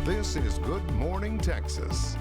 This is Good Morning Texas.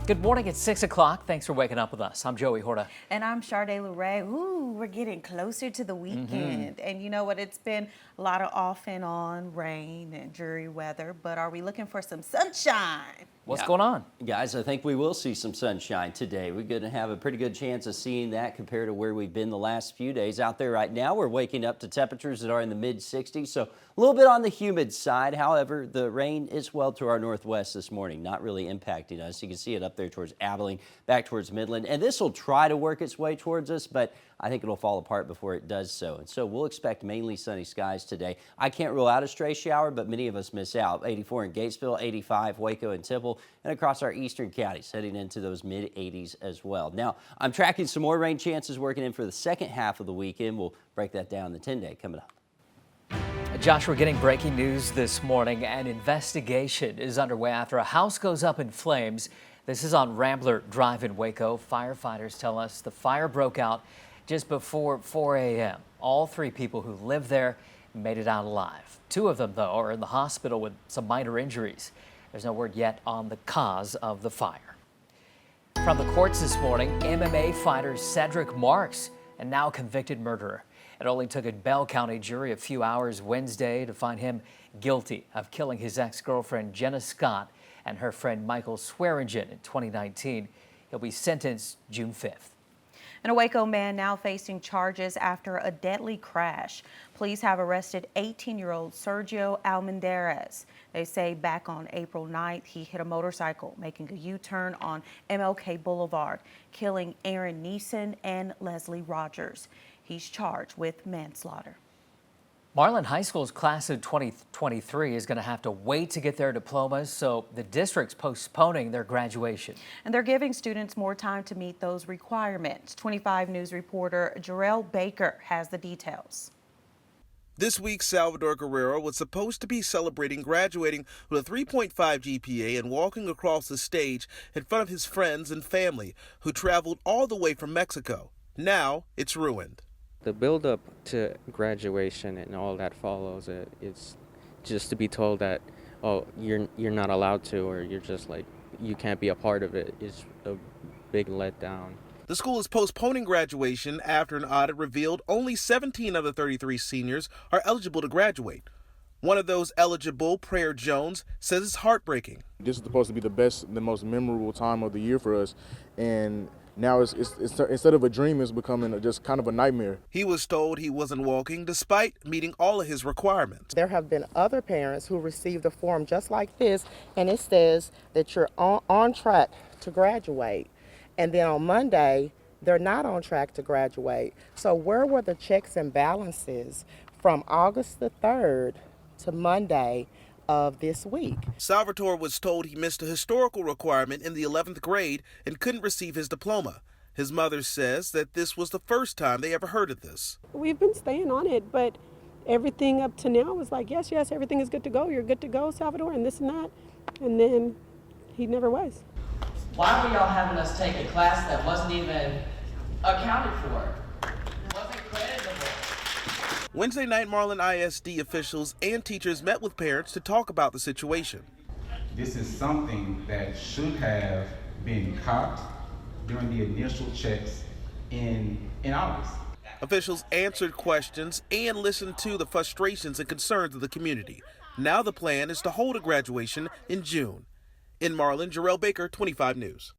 Good morning, it's 6 o'clock. Thanks for waking up with us. I'm Joey Horta. And I'm Sharday Luray. Ooh, we're getting closer to the weekend. And you know what? It's been a lot of off and on rain and dreary weather, but are we looking for some sunshine? What's going on? Guys, I think we will see some sunshine today. We're going to have a pretty good chance of seeing that compared to where we've been the last few days. Out there right now, we're waking up to temperatures that are in the mid-60s, so a little bit on the humid side. However, the rain is well to our northwest this morning, not really impacting us. You can see it up there towards Abilene, back towards Midland, and this will try to work its way towards us, but I think it'll fall apart before it does so. And so we'll expect mainly sunny skies today. I can't rule out a stray shower, but many of us miss out. 84 in Gatesville, 85 Waco and Temple, and across our eastern counties, heading into those mid-80s as well. Now, I'm tracking some more rain chances working in for the second half of the weekend. We'll break that down the 10-day coming up. Josh, we're getting breaking news this morning. An investigation is underway after a house goes up in flames. This is on Rambler Drive in Waco. Firefighters tell us the fire broke out just before 4 a.m. All three people who lived there made it out alive. Two of them, though, are in the hospital with some minor injuries. There's no word yet on the cause of the fire. From the courts this morning, MMA fighter Cedric Marks, a now convicted murderer. It only took a Bell County jury a few hours Wednesday to find him guilty of killing his ex-girlfriend Jenna Scott and her friend Michael Swearingen in 2019. He'll be sentenced June 5th. And a Waco man now facing charges after a deadly crash. Police have arrested 18-year-old Sergio Almendarez. They say back on April 9th, he hit a motorcycle making a U-turn on MLK Boulevard, killing Aaron Neeson and Leslie Rogers. He's charged with manslaughter. Marlin High School's class of 2023 is going to have to wait to get their diplomas, so the district's postponing their graduation. And they're giving students more time to meet those requirements. 25 News reporter Jarrell Baker has the details. This week, Salvador Guerrero was supposed to be celebrating graduating with a 3.5 GPA and walking across the stage in front of his friends and family who traveled all the way from Mexico. Now it's ruined. The build-up to graduation and all that follows it, it's just to be told that, oh, you're not allowed to, or you're just like, you can't be a part of it, is a big letdown. The school is postponing graduation after an audit revealed only 17 of the 33 seniors are eligible to graduate. One of those eligible, Prayer Jones, says it's heartbreaking. This is supposed to be the most memorable time of the year for us, and now it's instead of a dream, it's becoming just kind of a nightmare. He was told he wasn't walking despite meeting all of his requirements. There have been other parents who received a form just like this, and it says that you're on track to graduate. And then on Monday, they're not on track to graduate. So where were the checks and balances from August the 3rd to Monday of this week? Salvatore was told he missed a historical requirement in the 11th grade and couldn't receive his diploma. His mother says that this was the first time they ever heard of this. We've been staying on it, but everything up to now was like, yes, everything is good to go. You're good to go, Salvador, and this and that. And then he never was. Why were y'all having us take a class that wasn't even accounted for? It wasn't creditable. Wednesday night, Marlin ISD officials and teachers met with parents to talk about the situation. This is something that should have been caught during the initial checks in August. Officials answered questions and listened to the frustrations and concerns of the community. Now the plan is to hold a graduation in June. In Marlin, Jarrell Baker, 25 News.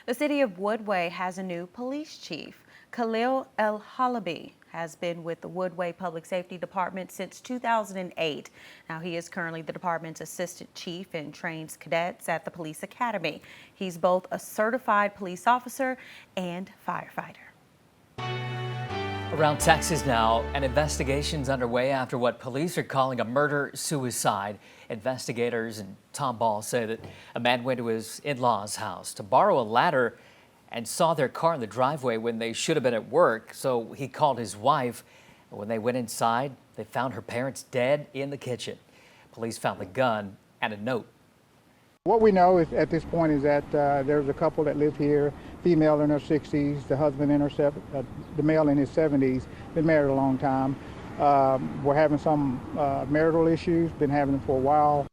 The city of Woodway has a new police chief. Khalil El Halabi has been with the Woodway Public Safety Department since 2008. Now he is currently the department's assistant chief and trains cadets at the police academy. He's both a certified police officer and firefighter. Around Texas now, an investigation's underway after what police are calling a murder-suicide. Investigators and Tom Ball say that a man went to his in-laws' house to borrow a ladder and saw their car in the driveway when they should have been at work, so he called his wife. When they went inside, they found her parents dead in the kitchen. Police found the gun and a note. What we know is, at this point, is that there's a couple that live here, female in her 60s, the husband in her the male in his 70s, been married a long time. We're having some marital issues, been having them for a while.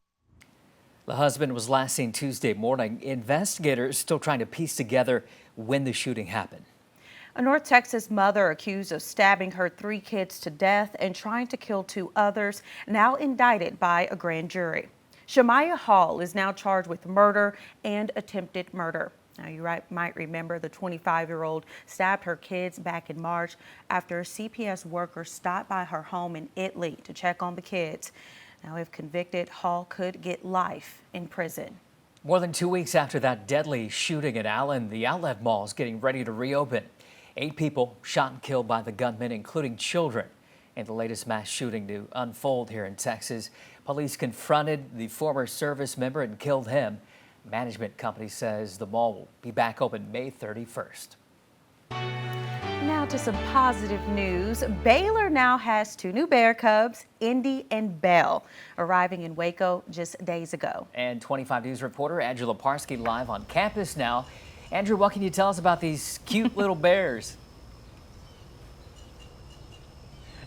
The husband was last seen Tuesday morning. Investigators still trying to piece together when the shooting happened. A North Texas mother accused of stabbing her 3 kids to death and trying to kill 2 others, now indicted by a grand jury. Shemaiah Hall is now charged with murder and attempted murder. Now, you might remember the 25-year-old stabbed her kids back in March after a CPS worker stopped by her home in Italy to check on the kids. Now, if convicted, Hall could get life in prison. More than 2 weeks after that deadly shooting at Allen, the outlet mall is getting ready to reopen. 8 people shot and killed by the gunman, including children, in the latest mass shooting to unfold here in Texas. Police confronted the former service member and killed him. Management company says the mall will be back open May 31st. Now to some positive news. Baylor now has 2 new bear cubs, Indy and Belle, arriving in Waco just days ago. And 25 News reporter Andrew Lamparski live on campus now. Andrew, what can you tell us about these cute little bears?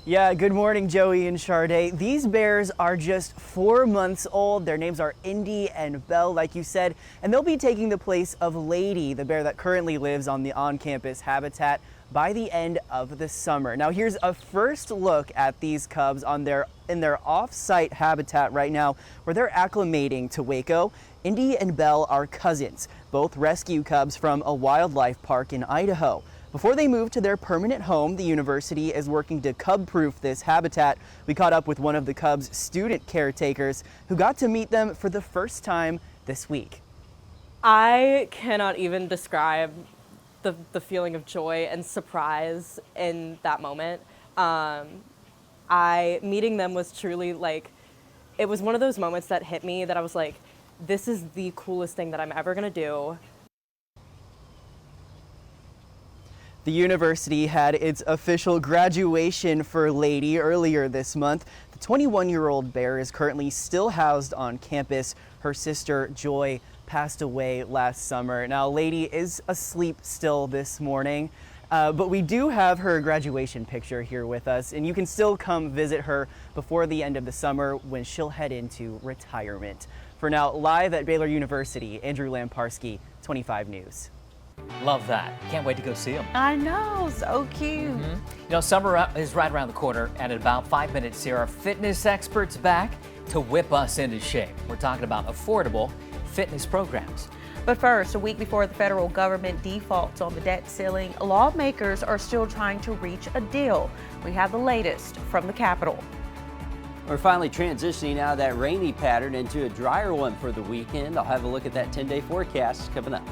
Yeah, good morning, Joey and Sade. These bears are just 4 months old. Their names are Indy and Belle, like you said, and they'll be taking the place of Lady, the bear that currently lives on the on-campus habitat, by the end of the summer. Now, here's a first look at these cubs in their off-site habitat right now, where they're acclimating to Waco. Indy and Belle are cousins, both rescue cubs from a wildlife park in Idaho. Before they move to their permanent home, the university is working to cub-proof this habitat. We caught up with one of the cubs' student caretakers who got to meet them for the first time this week. I cannot even describe the feeling of joy and surprise in that moment. Meeting them was truly like, it was one of those moments that hit me that I was like, this is the coolest thing that I'm ever gonna do. The university had its official graduation for Lady earlier this month. The 21-year-old bear is currently still housed on campus. Her sister, Joy, passed away last summer. Now, Lady is asleep still this morning, but we do have her graduation picture here with us, and you can still come visit her before the end of the summer when she'll head into retirement. For now, live at Baylor University, Andrew Lamparski, 25 News. Love that. Can't wait to go see them. I know, so cute. You know, summer is right around the corner, and in about 5 minutes here, our fitness experts back to whip us into shape. We're talking about affordable fitness programs. But first, a week before the federal government defaults on the debt ceiling, lawmakers are still trying to reach a deal. We have the latest from the Capitol. We're finally transitioning out of that rainy pattern into a drier one for the weekend. I'll have a look at that 10-day forecast coming up.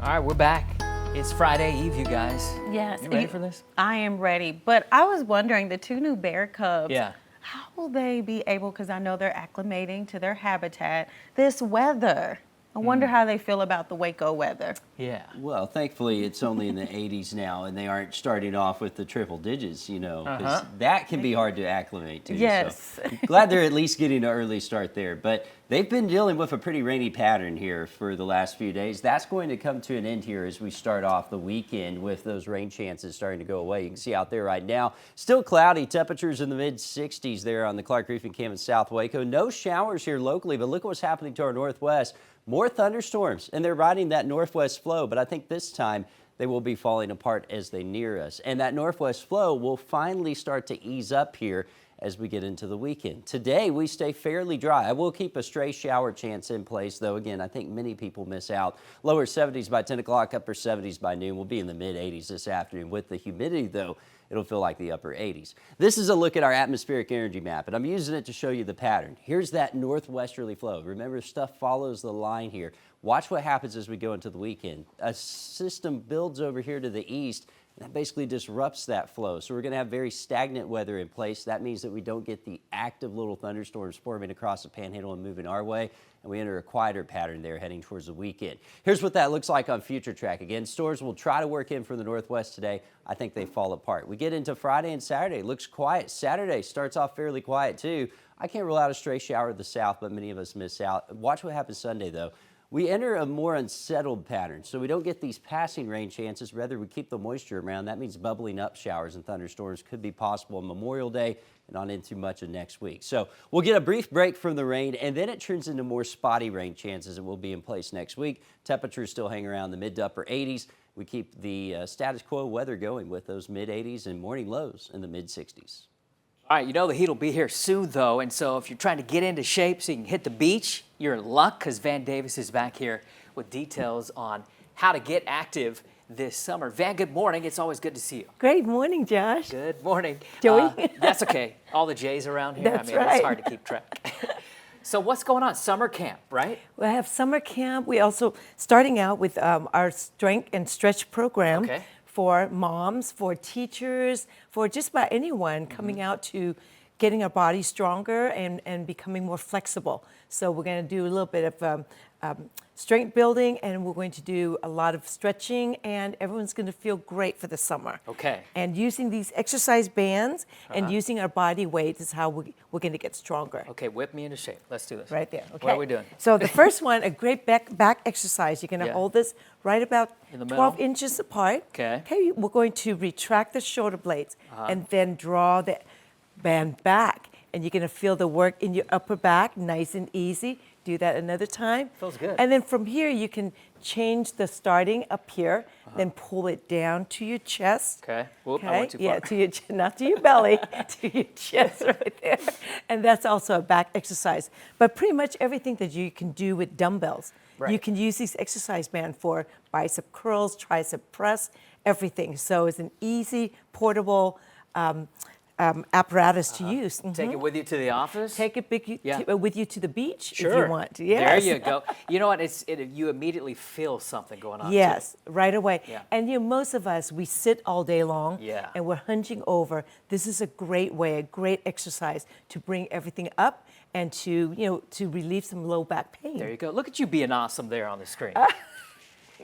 All right, we're back. It's Friday Eve, you guys. Yes. You ready for this? I am ready, but I was wondering, the 2 new bear cubs, Yeah. how will they be able, because I know they're acclimating to their habitat, this weather? I wonder how they feel about the Waco weather. Yeah. Well, thankfully, it's only in the 80s now, and they aren't starting off with the triple digits, you know, because that can be hard to acclimate to. Yes. So glad they're at least getting an early start there. But they've been dealing with a pretty rainy pattern here for the last few days. That's going to come to an end here as we start off the weekend with those rain chances starting to go away. You can see out there right now, still cloudy, temperatures in the mid-60s there on the Clark Roofing Cam in South Waco. No showers here locally, but look at what's happening to our northwest. More thunderstorms, and they're riding that northwest flow, but I think this time they will be falling apart as they near us. And that northwest flow will finally start to ease up here as we get into the weekend. Today, we stay fairly dry. I will keep a stray shower chance in place, though. Again, I think many people miss out. Lower 70s by 10 o'clock, upper 70s by noon. We'll be in the mid-80s this afternoon. With the humidity, though, it'll feel like the upper 80s. This is a look at our atmospheric energy map, and I'm using it to show you the pattern. Here's that northwesterly flow. Remember, stuff follows the line here. Watch what happens as we go into the weekend. A system builds over here to the east, and that basically disrupts that flow. So we're going to have very stagnant weather in place. That means that we don't get the active little thunderstorms forming across the panhandle and moving our way, and we enter a quieter pattern there heading towards the weekend. Here's what that looks like on Future Track. Again, storms will try to work in from the northwest today. I think they fall apart. We get into Friday and Saturday. Looks quiet. Saturday starts off fairly quiet too. I can't rule out a stray shower to the south, but many of us miss out. Watch what happens Sunday though. we enter a more unsettled pattern. So we don't get these passing rain chances. Rather, we keep the moisture around. That means bubbling up showers and thunderstorms could be possible on Memorial Day and on into much of next week. So we'll get a brief break from the rain, and then it turns into more spotty rain chances that will be in place next week. Temperatures still hang around the mid to upper 80s. We keep the status quo weather going with those mid 80s and morning lows in the mid 60s. All right, you know the heat will be here soon, though, and so if you're trying to get into shape so you can hit the beach, you're in luck because Van Davis is back here with details on how to get active this summer. Van, good morning. It's always good to see you. Great morning, Josh. Good morning. Joey? That's okay. All the J's around here. That's I mean, right. It's hard to keep track. So what's going on? Summer camp, right? We have summer camp. We also starting out with our strength and stretch program for moms, for teachers, for just about anyone coming out to getting our body stronger and becoming more flexible. So we're going to do a little bit of strength building, and we're going to do a lot of stretching, and everyone's going to feel great for the summer. Okay. And using these exercise bands and using our body weight is how we're going to get stronger. Okay, whip me into shape. Let's do this. Right there. Okay. What are we doing? So the first one, a great back exercise. You're going to hold this right about in the 12 middle? inches apart. Okay. Okay, we're going to retract the shoulder blades and then draw the band back. And you're going to feel the work in your upper back, nice and easy. Do that another time. Feels good. And then from here, you can change the starting up here, then pull it down to your chest. Okay. Whoop, I went too far. Yeah, to your not to your belly, to your chest right there. And that's also a back exercise. But pretty much everything that you can do with dumbbells. Right. You can use these exercise bands for bicep curls, tricep press, everything. So it's an easy, portable apparatus to use. Take it with you to the office? Take it with you to the beach if you want to. There Yes. you go. You know what? You immediately feel something going on. Yes, too. right away. Yeah. And most of us, we sit all day long and we're hunching over. This is a great way, a great exercise to bring everything up and to relieve some low back pain. There you go. Look at you being awesome there on the screen.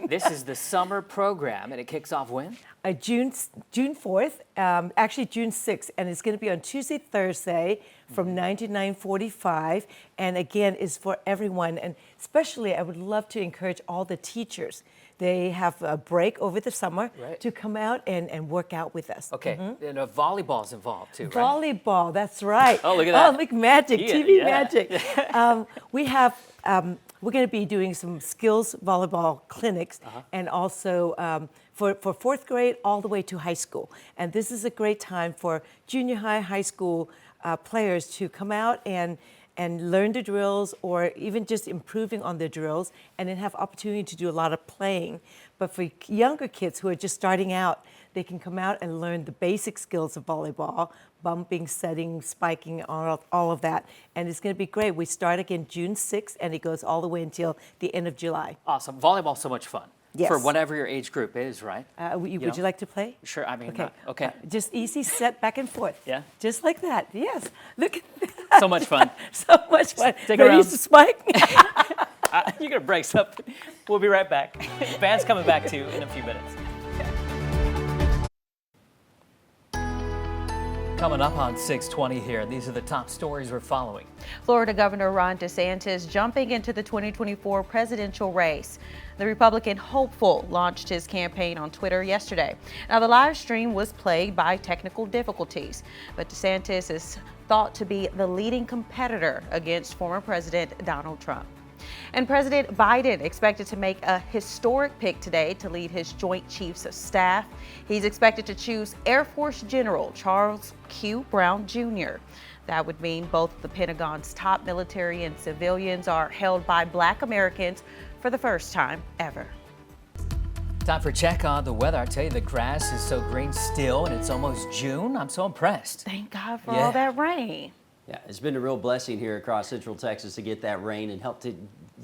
This is the summer program, and it kicks off when? June 4th, actually June 6th, and it's going to be on Tuesday, Thursday from 9 to 9:45, and again, is for everyone, and especially I would love to encourage all the teachers. They have a break over the summer to come out and work out with us. Okay, and volleyball's involved too, right? Volleyball, that's right. Oh, look at that. Oh, look, magic, Yeah, TV yeah. magic. We have, we're going to be doing some skills volleyball clinics and also for fourth grade all the way to high school. And this is a great time for junior high, high school players to come out and learn the drills or even just improving on the drills and then have opportunity to do a lot of playing. But for younger kids who are just starting out, they can come out and learn the basic skills of volleyball, bumping, setting, spiking, all of that. And it's going to be great. We start again June 6th and it goes all the way until the end of July. Awesome. Volleyball's so much fun. Yes. For whatever your age group is, right? Would you like to play? Sure. I mean, Okay. okay. Just easy set back and forth. Yeah. Just like that. Yes. Look at that. So much fun. So much fun. Stick around. Ready to spike? You're going to break something. We'll be right back. Van's coming back to you in a few minutes. Coming up on 620 here, these are the top stories we're following. Florida Governor Ron DeSantis jumping into the 2024 presidential race. The Republican hopeful launched his campaign on Twitter yesterday. Now, the live stream was plagued by technical difficulties, but DeSantis is thought to be the leading competitor against former President Donald Trump. And President Biden expected to make a historic pick today to lead his Joint Chiefs of Staff. He's expected to choose Air Force General Charles Q. Brown Jr. That would mean both the Pentagon's top military and civilians are held by Black Americans for the first time ever. Time for a check on the weather. I tell you, the grass is so green still, and it's almost June. I'm so impressed. Thank God for all that rain. Yeah, it's been a real blessing here across Central Texas to get that rain and help to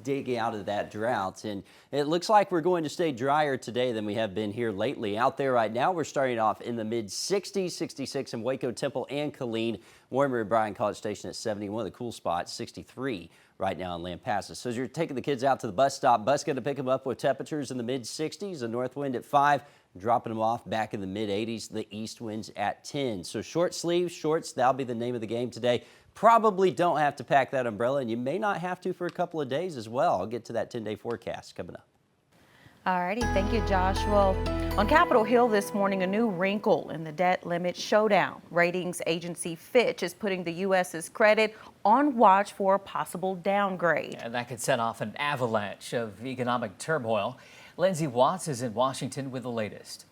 dig out of that drought. And it looks like we're going to stay drier today than we have been here lately. Out there right now, we're starting off in the mid-60s, 66 in Waco, Temple, and Killeen. Warmer at Bryan College Station at 70. One of the cool spots, 63 right now in Lampasas. So as you're taking the kids out to the bus stop, bus going to pick them up with temperatures in the mid-60s, a north wind at 5. dropping them off back in the mid-80s. The east winds at 10. So short sleeves, shorts, that'll be the name of the game today. Probably don't have to pack that umbrella, and you may not have to for a couple of days as well. I'll get to that 10-day forecast coming up. All righty, thank you, Josh. Well, on Capitol Hill this morning, a new wrinkle in the debt limit showdown. Ratings agency Fitch is putting the U.S.'s credit on watch for a possible downgrade. And that could set off an avalanche of economic turmoil. Lindsay Watts is in Washington with the latest.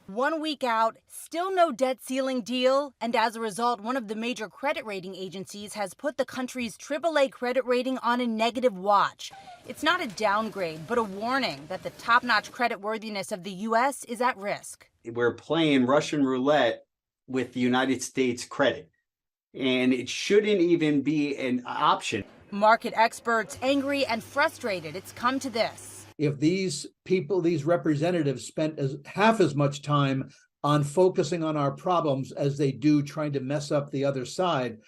1 week out, still no debt ceiling deal, and as a result, one of the major credit rating agencies has put the country's AAA credit rating on a negative watch. It's not a downgrade, but a warning that the top-notch creditworthiness of the U.S. is at risk. We're playing Russian roulette with the United States credit, and it shouldn't even be an option. Market experts angry and frustrated it's come to this. If these people, these representatives spent half as much time on focusing on our problems as they do trying to mess up the other side,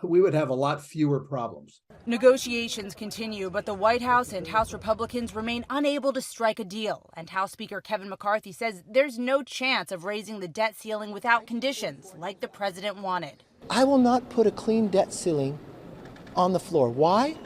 we would have a lot fewer problems. Negotiations continue, but the White House and House Republicans remain unable to strike a deal. And House Speaker Kevin McCarthy says there's no chance of raising the debt ceiling without conditions like the president wanted. I will not put a clean debt ceiling on the floor. Why?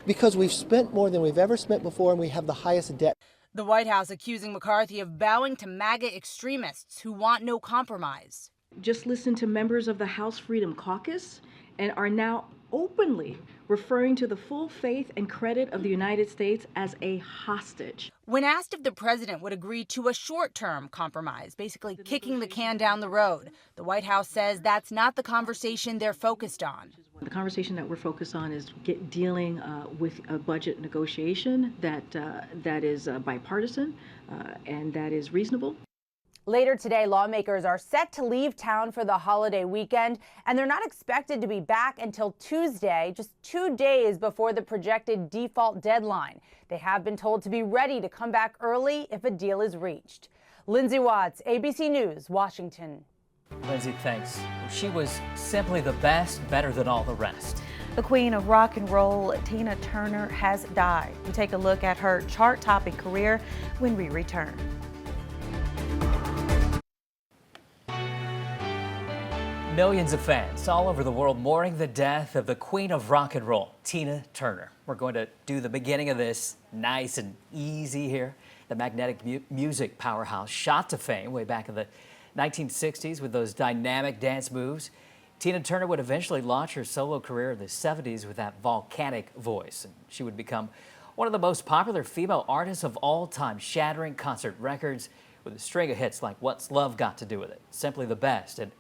Because we've spent more than we've ever spent before, and we have the highest debt. The White House accusing McCarthy of bowing to MAGA extremists who want no compromise. Just listen to members of the House Freedom Caucus and are now openly referring to the full faith and credit of the United States as a hostage. When asked if the president would agree to a short-term compromise, basically kicking the can down the road, the White House says that's not the conversation they're focused on. The conversation that we're focused on is dealing with a budget negotiation that is bipartisan and that is reasonable. Later today, lawmakers are set to leave town for the holiday weekend, and they're not expected to be back until Tuesday, just 2 days before the projected default deadline. They have been told to be ready to come back early if a deal is reached. Lindsay Watts, ABC News, Washington. Lindsay, thanks. She was simply the best, better than all the rest. The queen of rock and roll, Tina Turner, has died. We take a look at her chart-topping career when we return. Millions of fans all over the world mourning the death of the queen of rock and roll, Tina Turner. We're going to do the beginning of this nice and easy here. The magnetic music powerhouse shot to fame way back in the 1960s with those dynamic dance moves. Tina Turner would eventually launch her solo career in the 70s with that volcanic voice. And she would become one of the most popular female artists of all time, shattering concert records with a string of hits like What's Love Got to Do With It, Simply the Best. And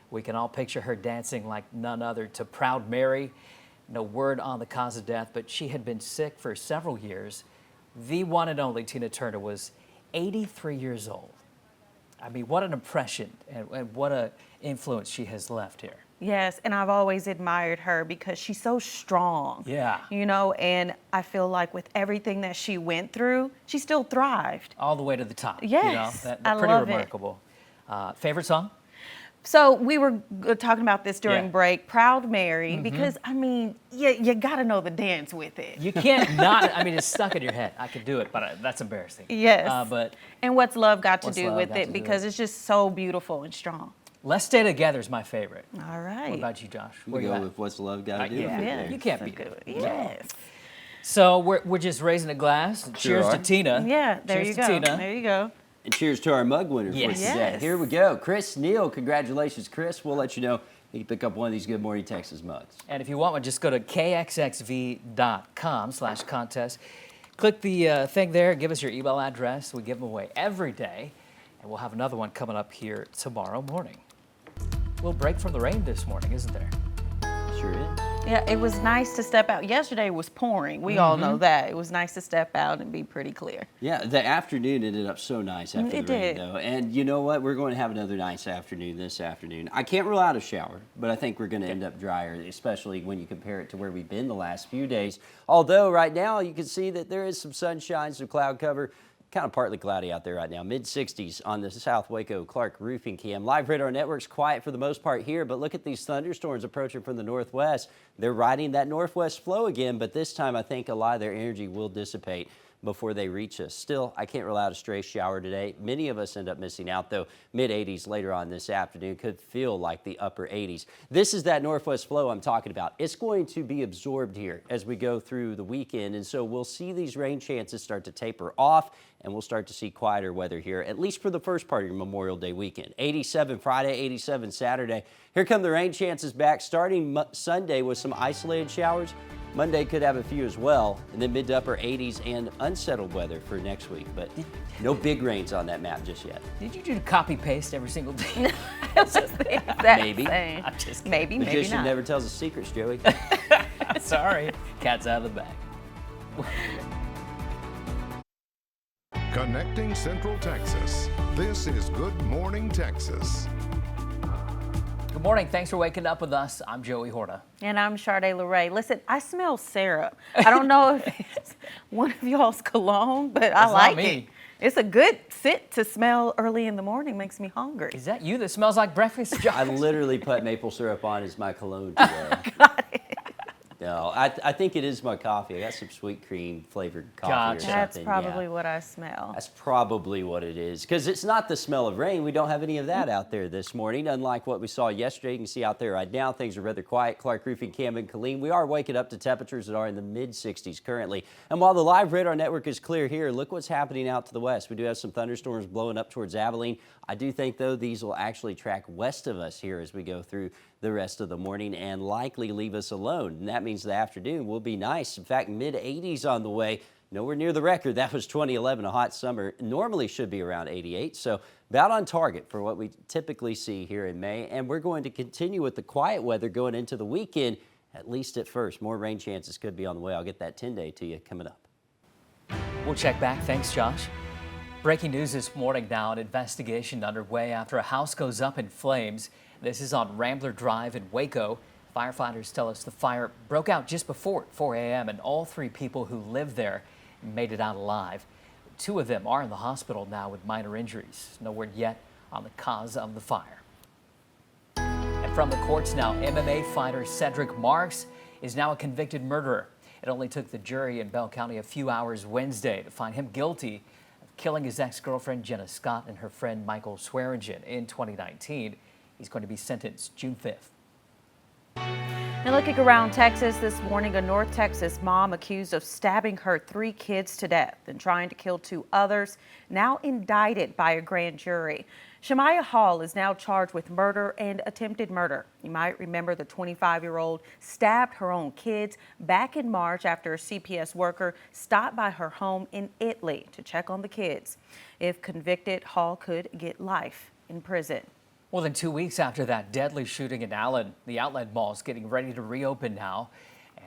we can all picture her dancing like none other to Proud Mary. No word on the cause of death, but she had been sick for several years. The one and only Tina Turner was 83 years old. I mean, what an impression and what an influence she has left here. Yes, and I've always admired her because she's so strong. Yeah. You know, and I feel like with everything that she went through, she still thrived. All the way to the top. Yes, you know, that's I pretty love remarkable. Favorite song? So we were talking about this during break, Proud Mary, Mm-hmm. because, I mean, you got to know the dance with it. You can't not, I mean, it's stuck in your head. I could do it, but that's embarrassing. Yes. But and What's Love Got to What's Do Love with Got to it, Do because With it's just so beautiful and strong. Let's Stay Together is my favorite. All right. What about you, Josh? We go with What's Love Got to Do? Yeah, you can't beat it. Yes. So we're just raising a glass. Cheers to Tina. Yeah, there Cheers you to go. Tina. There you go. And cheers to our mug winner for Yes. today. Yes. Here we go. Chris Neal, congratulations, Chris. We'll let you know you can pick up one of these Good Morning Texas mugs. And if you want one, just go to kxxv.com/contest. Click the thing there, give us your email address. We give them away every day. And we'll have another one coming up here tomorrow morning. We'll break from the rain this morning, isn't there? Sure is. Yeah, it was nice to step out. Yesterday was pouring. We all know that. It was nice to step out and be pretty clear. Yeah, the afternoon ended up so nice after It the rain, did. though. And you know what? We're going to have another nice afternoon this afternoon. I can't rule out a shower, but I think we're going to end up drier, especially when you compare it to where we've been the last few days. Although right now you can see that there is some sunshine, some cloud cover. Kind of partly cloudy out there right now. Mid-60s on the South Waco Clark roofing cam. Live radar network's quiet for the most part here, but look at these thunderstorms approaching from the northwest. They're riding that northwest flow again, but this time I think a lot of their energy will dissipate. before they reach us. Still, I can't rule out a stray shower today. Many of us end up missing out, though. Mid-80s later on this afternoon could feel like the upper 80s. This is that northwest flow I'm talking about. It's going to be absorbed here as we go through the weekend, and so we'll see these rain chances start to taper off, and we'll start to see quieter weather here, at least for the first part of your Memorial Day weekend. 87 Friday, 87 Saturday. Here come the rain chances back starting Sunday with some isolated showers. Monday could have a few as well, and then mid to upper 80s and unsettled weather for next week, but no big rains on that map just yet. Did you do copy paste every single day? Maybe. I'm just kidding. Maybe Magician not. never tells his secrets, Joey. Sorry. Cat's out of the bag. Connecting Central Texas. This is Good Morning Texas. Good morning. Thanks for waking up with us. I'm Joey Horta. And I'm Sharday LeRae. Listen, I smell syrup. I don't know if it's one of y'all's cologne, but I like it. It's a good scent to smell early in the morning. Makes me hungry. Is that you that smells like breakfast, Josh? I literally put maple syrup on as my cologne today. No, I think it is my coffee. I got some sweet cream flavored coffee or something. That's probably what I smell. That's probably what it is, because it's not the smell of rain. We don't have any of that out there this morning, unlike what we saw yesterday. You can see out there right now, things are rather quiet. Clark Roofing, Cam and Killeen. We are waking up to temperatures that are in the mid-60s currently. And while the live radar network is clear here, look what's happening out to the west. We do have some thunderstorms blowing up towards Abilene. I do think, though, these will actually track west of us here as we go through the rest of the morning and likely leave us alone. And that means the afternoon will be nice. In fact, mid-80s on the way. Nowhere near the record. That was 2011, a hot summer. Normally should be around 88, so about on target for what we typically see here in May. And we're going to continue with the quiet weather going into the weekend, at least at first. More rain chances could be on the way. I'll get that 10-day to you coming up. We'll check back. Thanks, Josh. Breaking news this morning now, an investigation underway after a house goes up in flames. This is on Rambler Drive in Waco. Firefighters tell us the fire broke out just before 4 a.m. and all three people who lived there made it out alive. Two of them are in the hospital now with minor injuries. No word yet on the cause of the fire. And from the courts now, MMA fighter Cedric Marks is now a convicted murderer. It only took the jury in Bell County a few hours Wednesday to find him guilty of killing his ex-girlfriend Jenna Scott and her friend Michael Swearingen in 2019. He's going to be sentenced June 5th. And looking around Texas this morning, a North Texas mom accused of stabbing her 3 kids to death and trying to kill 2 others, now indicted by a grand jury. Shemaiah Hall is now charged with murder and attempted murder. You might remember the 25-year-old stabbed her own kids back in March after a CPS worker stopped by her home in Italy to check on the kids. If convicted, Hall could get life in prison. More than 2 weeks after that deadly shooting in Allen, the outlet mall is getting ready to reopen now.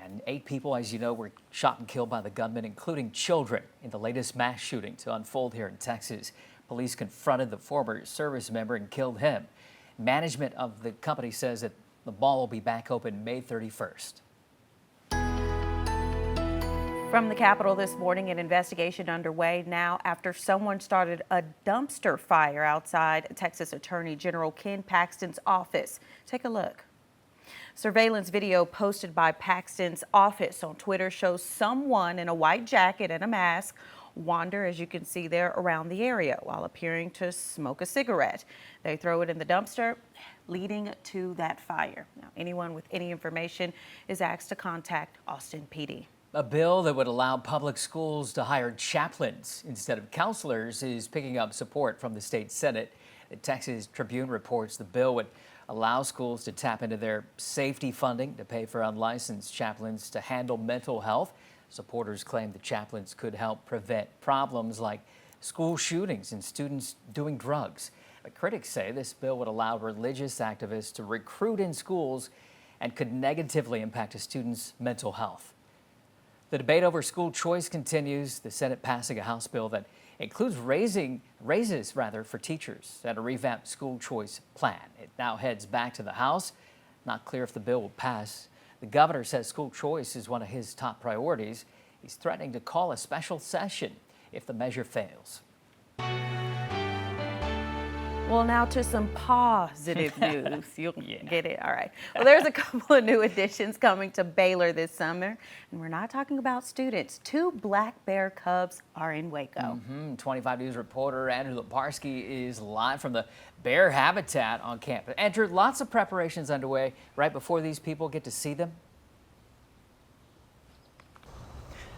And 8 people, as you know, were shot and killed by the gunman, including children, in the latest mass shooting to unfold here in Texas. Police confronted the former service member and killed him. Management of the company says that the mall will be back open May 31st. From the Capitol this morning, an investigation underway now after someone started a dumpster fire outside Texas Attorney General Ken Paxton's office. Take a look. Surveillance video posted by Paxton's office on Twitter shows someone in a white jacket and a mask wander, as you can see there, around the area while appearing to smoke a cigarette. They throw it in the dumpster, leading to that fire. Now, anyone with any information is asked to contact Austin PD. A bill that would allow public schools to hire chaplains instead of counselors is picking up support from the state Senate. The Texas Tribune reports the bill would allow schools to tap into their safety funding to pay for unlicensed chaplains to handle mental health. Supporters claim the chaplains could help prevent problems like school shootings and students doing drugs. But critics say this bill would allow religious activists to recruit in schools and could negatively impact a student's mental health. The debate over school choice continues. The Senate passing a House bill that includes raises for teachers and a revamped school choice plan. It now heads back to the House. Not clear if the bill will pass. The governor says school choice is one of his top priorities. He's threatening to call a special session if the measure fails. Well, now to some positive news. You'll get it. All right. Well, there's a couple of new additions coming to Baylor this summer, and we're not talking about students. 2 black bear cubs are in Waco. 25 News reporter Andrew Lamparski is live from the bear habitat on campus. Andrew, lots of preparations underway right before these people get to see them.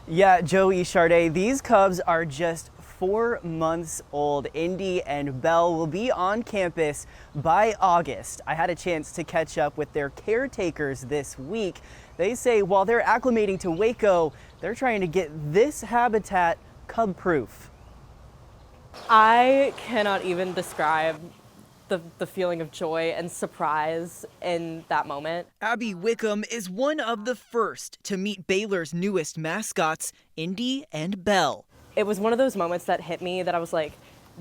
Yeah, Joey, Sharday, these cubs are just 4 months old. Indy and Belle will be on campus by August. I had a chance to catch up with their caretakers this week. They say while they're acclimating to Waco, they're trying to get this habitat cub-proof. I cannot even describe the feeling of joy and surprise in that moment. Abby Wickham is one of the first to meet Baylor's newest mascots, Indy and Belle. It was one of those moments that hit me that I was like,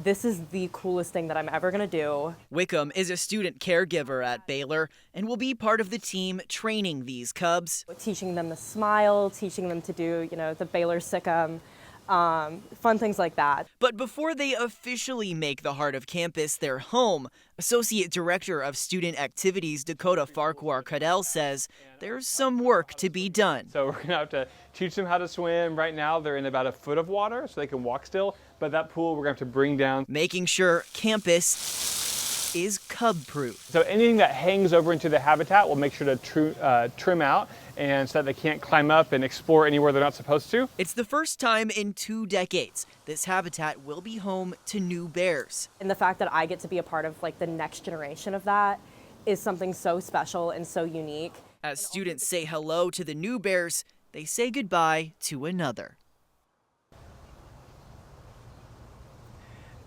this is the coolest thing that I'm ever gonna do. Wickham is a student caregiver at Baylor and will be part of the team training these cubs. Teaching them to smile, teaching them to do, the Baylor Sick'em, fun things like that. But before they officially make the heart of campus their home, Associate Director of Student Activities Dakota Farquhar-Cadell says there's some work to be done. So we're gonna have to teach them how to swim. Right now they're in about a foot of water so they can walk still, but that pool we're gonna have to bring down. Making sure campus is cub-proof. So anything that hangs over into the habitat we'll make sure to trim out, and so that they can't climb up and explore anywhere they're not supposed to. It's the first time in 2 decades this habitat will be home to new bears. And the fact that I get to be a part of the next generation of that is something so special and so unique. As students say hello to the new bears, they say goodbye to another.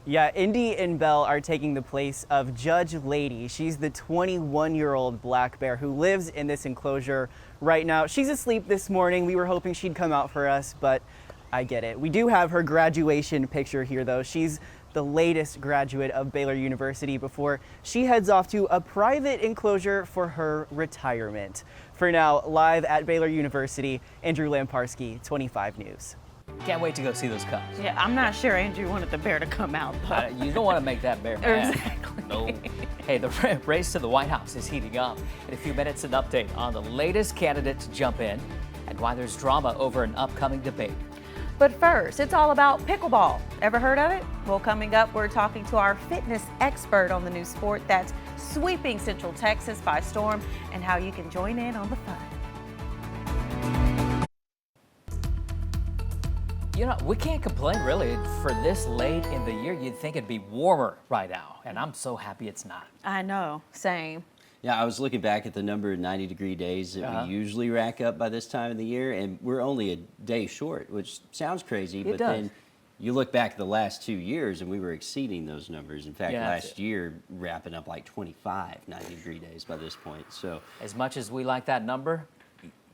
Yeah, Indy and Belle are taking the place of Judge Lady. She's the 21-year-old black bear who lives in this enclosure right now. She's asleep this morning. We were hoping she'd come out for us, but I get it. We do have her graduation picture here, though. She's the latest graduate of Baylor University before she heads off to a private enclosure for her retirement. For now, live at Baylor University, Andrew Lamparski, 25 News. Can't wait to go see those cubs. Yeah, I'm not sure Andrew wanted the bear to come out, though. You don't want to make that bear mad. Exactly. No. Hey, the race to the White House is heating up. In a few minutes, an update on the latest candidate to jump in and why there's drama over an upcoming debate. But first, it's all about pickleball. Ever heard of it? Well, coming up, we're talking to our fitness expert on the new sport that's sweeping Central Texas by storm and how you can join in on the fun. We can't complain really. For this late in the year, you'd think it'd be warmer right now, and I'm so happy it's not. I know, same. Yeah, I was looking back at the number of 90-degree days that we usually rack up by this time of the year, and we're only a day short, which sounds crazy, but then you look back at the last 2 years, and we were exceeding those numbers. In fact, last year, wrapping up like 25 90-degree days by this point. So, as much as we like that number,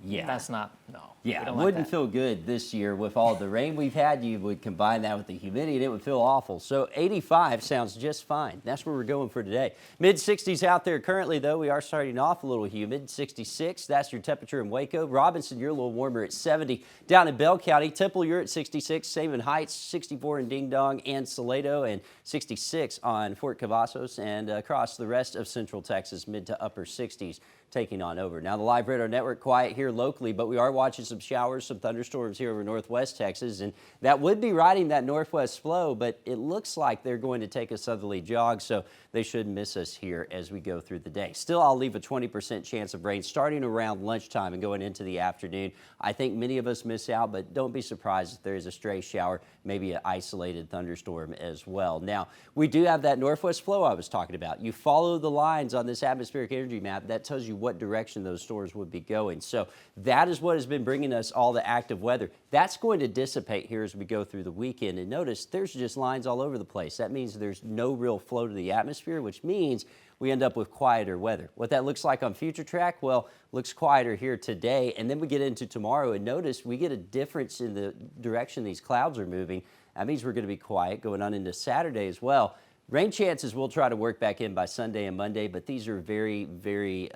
that's not, no. Yeah, it wouldn't feel good this year with all the rain we've had. You would combine that with the humidity and it would feel awful. So 85 sounds just fine. That's where we're going for today. Mid-60s out there currently, though. We are starting off a little humid. 66, that's your temperature in Waco. Robinson, you're a little warmer at 70. Down in Bell County, Temple, you're at 66. Same in Heights, 64 in Ding Dong and Salado, and 66 on Fort Cavazos. And across the rest of Central Texas, mid to upper 60s. Taking on over. Now the live radar network quiet here locally, but we are watching some showers, some thunderstorms here over northwest Texas, and that would be riding that northwest flow, but it looks like they're going to take a southerly jog, so they shouldn't miss us here as we go through the day. Still, I'll leave a 20% chance of rain starting around lunchtime and going into the afternoon. I think many of us miss out, but don't be surprised if there is a stray shower, maybe an isolated thunderstorm as well. Now, we do have that northwest flow I was talking about. You follow the lines on this atmospheric energy map, that tells you what direction those storms would be going. So that is what has been bringing us all the active weather. That's going to dissipate here as we go through the weekend. And notice there's just lines all over the place. That means there's no real flow to the atmosphere, which means we end up with quieter weather. What that looks like on future track, well, looks quieter here today. And then we get into tomorrow and notice we get a difference in the direction these clouds are moving. That means we're going to be quiet going on into Saturday as well. Rain chances we'll try to work back in by Sunday and Monday, but these are very, very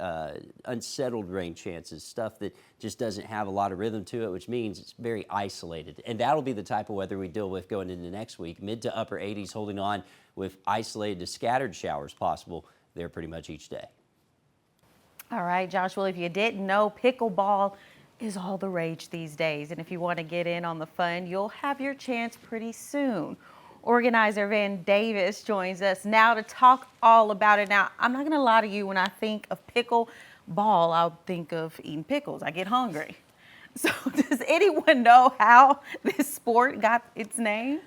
unsettled rain chances, stuff that just doesn't have a lot of rhythm to it, which means it's very isolated. And that'll be the type of weather we deal with going into next week. Mid to upper 80s holding on with isolated to scattered showers possible there pretty much each day. All right, Joshua, if you didn't know, pickleball is all the rage these days. And if you want to get in on the fun, you'll have your chance pretty soon. Organizer Van Davis joins us now to talk all about it. Now, I'm not going to lie to you, when I think of pickleball, I'll think of eating pickles. I get hungry. So does anyone know how this sport got its name?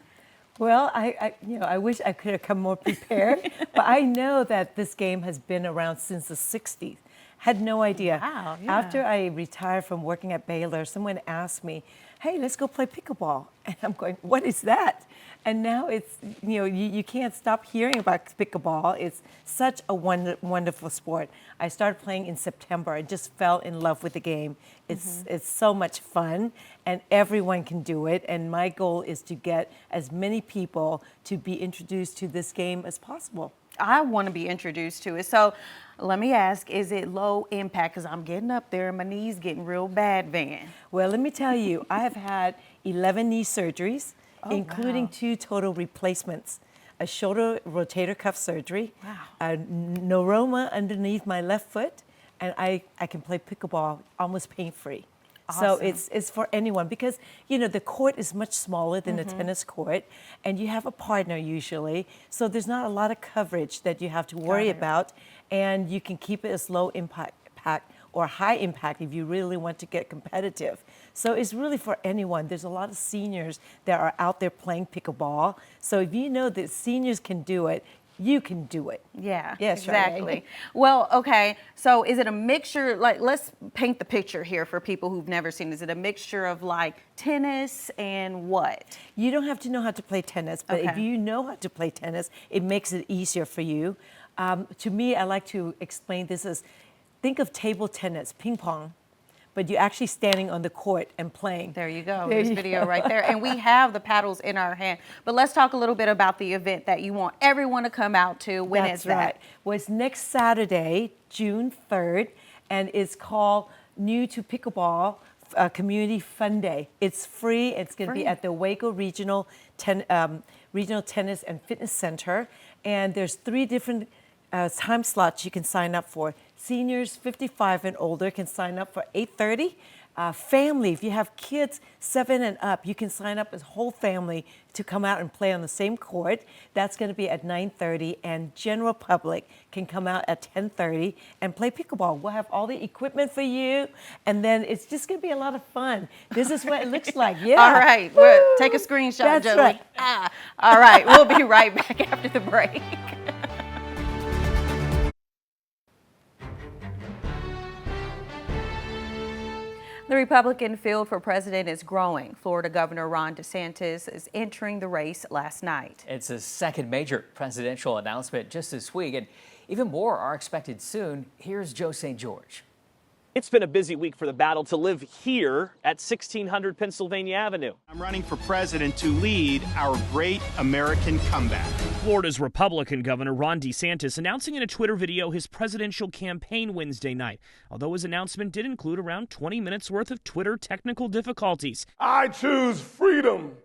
Well, I wish I could have come more prepared, but I know that this game has been around since the 60s. Had no idea. Wow, yeah. After I retired from working at Baylor, someone asked me, hey, let's go play pickleball. And I'm going, what is that? And now it's, you can't stop hearing about pickleball. It's such a wonderful sport. I started playing in September. I just fell in love with the game. It's so much fun, and everyone can do it. And my goal is to get as many people to be introduced to this game as possible. I want to be introduced to it. So let me ask, is it low impact? Because I'm getting up there and my knee's getting real bad, Van. Well, let me tell you, I have had 11 knee surgeries, including 2 total replacements, a shoulder rotator cuff surgery, a neuroma underneath my left foot, and I can play pickleball almost pain-free. So it's for anyone, because the court is much smaller than a tennis court, and you have a partner usually, so there's not a lot of coverage that you have to worry about, and you can keep it as low impact or high impact if you really want to get competitive. So it's really for anyone. There's a lot of seniors that are out there playing pickleball, so if you know that seniors can do it, you can do it. Yeah, yes, exactly. Right? Well, okay, so is it a mixture, like, let's paint the picture here for people who've never seen. Is it a mixture of like tennis and what? You don't have to know how to play tennis, but if you know how to play tennis, it makes it easier for you. To me, I like to explain this as, think of table tennis, ping pong, but you're actually standing on the court and playing. There you go. There's video right there. And we have the paddles in our hand. But let's talk a little bit about the event that you want everyone to come out to. When is that? Right. Well, it's next Saturday, June 3rd, and it's called New to Pickleball Community Fun Day. It's free. It's going to be at the Waco Regional Tennis and Fitness Center. And there's 3 different time slots you can sign up for. Seniors 55 and older can sign up for 8:30. Family, if you have kids 7 and up, you can sign up as whole family to come out and play on the same court. That's going to be at 9:30, and general public can come out at 10:30 and play pickleball. We'll have all the equipment for you, and then it's just going to be a lot of fun. This is what it looks like. Yeah. All right. Well, take a screenshot, That's Joey. right. All right. We'll be right back after the break. The Republican field for president is growing. Florida Governor Ron DeSantis is entering the race last night. It's a second major presidential announcement just this week, and even more are expected soon. Here's Joe St. George. It's been a busy week for the battle to live here at 1600 Pennsylvania Avenue. I'm running for president to lead our great American comeback. Florida's Republican Governor Ron DeSantis announcing in a Twitter video his presidential campaign Wednesday night, although his announcement did include around 20 minutes worth of Twitter technical difficulties. I choose freedom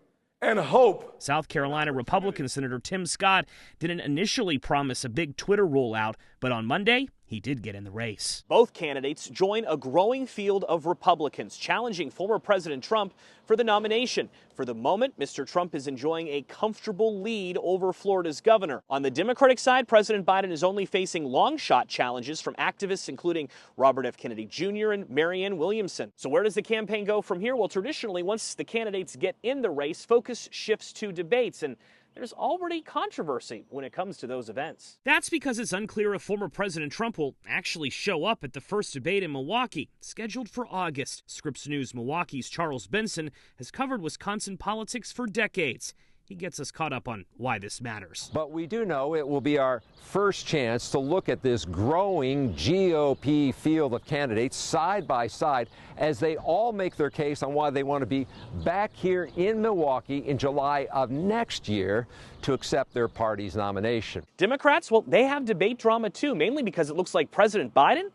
and hope. South Carolina Republican Senator Tim Scott didn't initially promise a big Twitter rollout, but on Monday, he did get in the race. Both candidates join a growing field of Republicans challenging former President Trump for the nomination. For the moment, Mr. Trump is enjoying a comfortable lead over Florida's governor. On the Democratic side, President Biden is only facing long shot challenges from activists including Robert F. Kennedy Jr. and Marianne Williamson. So where does the campaign go from here? Well, traditionally, once the candidates get in the race, focus shifts to debates, and there's already controversy when it comes to those events. That's because it's unclear if former President Trump will actually show up at the first debate in Milwaukee, scheduled for August. Scripps News Milwaukee's Charles Benson has covered Wisconsin politics for decades. He gets us caught up on why this matters. But we do know it will be our first chance to look at this growing GOP field of candidates side by side as they all make their case on why they want to be back here in Milwaukee in July of next year to accept their party's nomination. Democrats, well, they have debate drama too, mainly because it looks like President Biden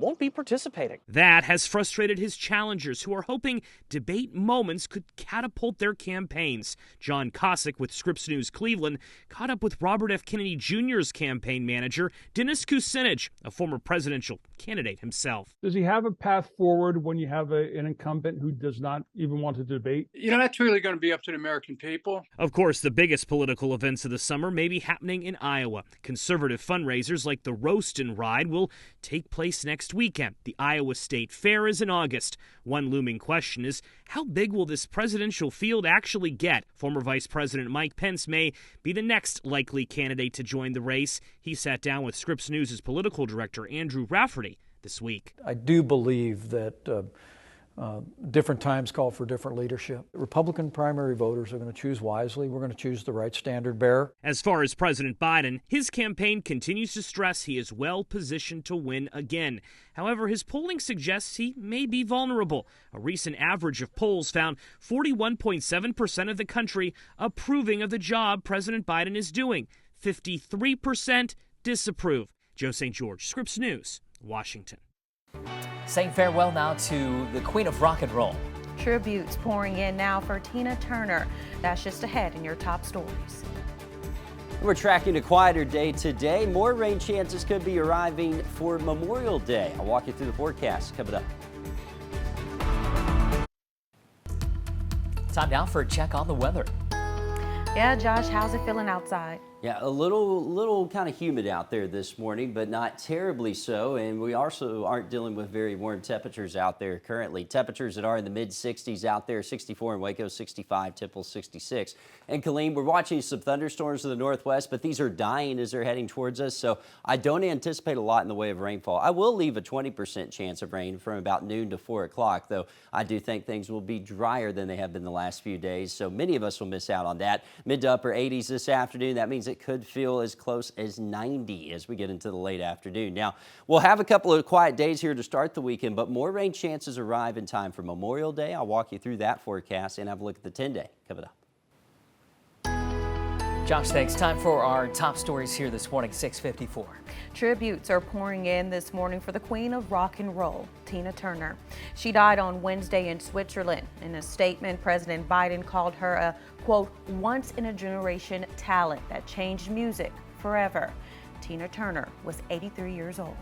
won't be participating. That has frustrated his challengers, who are hoping debate moments could catapult their campaigns. John Cossack with Scripps News Cleveland caught up with Robert F. Kennedy Jr.'s campaign manager, Dennis Kucinich, a former presidential candidate himself. Does he have a path forward when you have an incumbent who does not even want to debate? That's really going to be up to the American people. Of course, the biggest political events of the summer may be happening in Iowa. Conservative fundraisers like the Roast and Ride will take place next weekend. The Iowa State Fair is in August. One looming question is, how big will this presidential field actually get? Former Vice President Mike Pence may be the next likely candidate to join the race. He sat down with Scripps News' political director, Andrew Rafferty, this week. I do believe that different times call for different leadership. Republican primary voters are going to choose wisely. We're going to choose the right standard bearer. As far as President Biden, his campaign continues to stress he is well positioned to win again. However, his polling suggests he may be vulnerable. A recent average of polls found 41.7% of the country approving of the job President Biden is doing. 53% disapprove. Joe St. George, Scripps News, Washington. Saying farewell now to the Queen of Rock and Roll. Tributes pouring in now for Tina Turner. That's just ahead in your top stories. We're tracking a quieter day today. More rain chances could be arriving for Memorial Day. I'll walk you through the forecast coming up. Time now for a check on the weather. Yeah, Josh, how's it feeling outside? Yeah, a little kind of humid out there this morning, but not terribly so. And we also aren't dealing with very warm temperatures out there currently. Temperatures that are in the mid-60s out there, 64 in Waco, 65, Temple 66. And Killeen, we're watching some thunderstorms to the northwest, but these are dying as they're heading towards us. So I don't anticipate a lot in the way of rainfall. I will leave a 20% chance of rain from about noon to 4 o'clock, though I do think things will be drier than they have been the last few days. So many of us will miss out on that. Mid to upper 80s this afternoon. That means it could feel as close as 90 as we get into the late afternoon. Now, we'll have a couple of quiet days here to start the weekend, but more rain chances arrive in time for Memorial Day. I'll walk you through that forecast and have a look at the 10-day coming up. Josh, thanks. Time for our top stories here this morning, 6:54. Tributes are pouring in this morning for the Queen of Rock and Roll, Tina Turner. She died on Wednesday in Switzerland. In a statement, President Biden called her a, quote, once-in-a-generation talent that changed music forever. Tina Turner was 83 years old.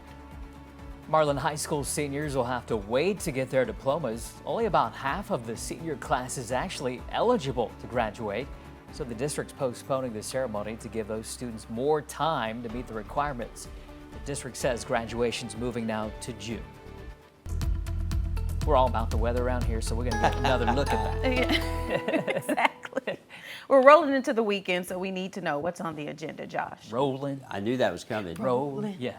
Marlin High School seniors will have to wait to get their diplomas. Only about half of the senior class is actually eligible to graduate. So the district's postponing the ceremony to give those students more time to meet the requirements. The district says graduation's moving now to June. We're all about the weather around here, so we're going to get another look at that. Yeah, exactly. We're rolling into the weekend, so we need to know what's on the agenda, Josh. Rolling. I knew that was coming. Rolling. Yeah.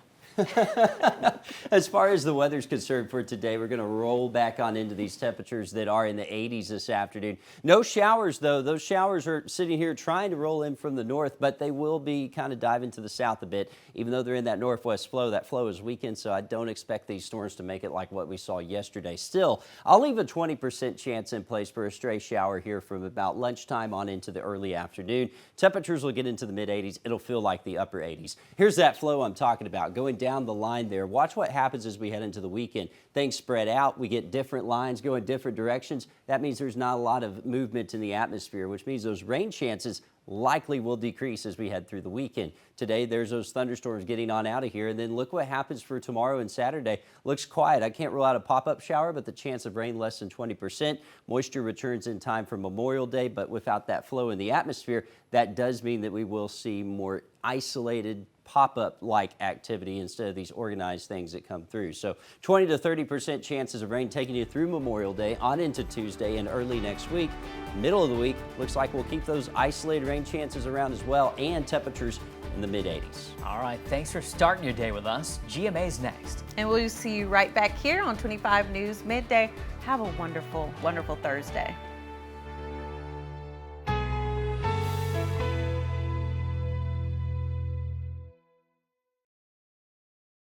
As far as the weather's concerned for today, we're going to roll back on into these temperatures that are in the 80s this afternoon. No showers, though. Those showers are sitting here trying to roll in from the north, but they will be kind of diving to the south a bit, even though they're in that northwest flow. That flow is weakened, so I don't expect these storms to make it like what we saw yesterday. Still, I'll leave a 20% chance in place for a stray shower here from about lunchtime on into the early afternoon. Temperatures will get into the mid-80s. It'll feel like the upper 80s. Here's that flow I'm talking about going down the line there. Watch what happens as we head into the weekend. Things spread out. We get different lines going different directions. That means there's not a lot of movement in the atmosphere, which means those rain chances likely will decrease as we head through the weekend. Today, there's those thunderstorms getting on out of here. And then look what happens for tomorrow and Saturday. Looks quiet. I can't rule out a pop-up shower, but the chance of rain less than 20%. Moisture returns in time for Memorial Day, but without that flow in the atmosphere, that does mean that we will see more isolated pop-up like activity instead of these organized things that come through. So 20 to 30% chances of rain taking you through Memorial Day on into Tuesday and early next week. Middle of the week, looks like we'll keep those isolated rain chances around as well, and temperatures in the mid-80s. All right, thanks for starting your day with us. GMA's next. And we'll see you right back here on 25 News Midday. Have a wonderful, wonderful Thursday.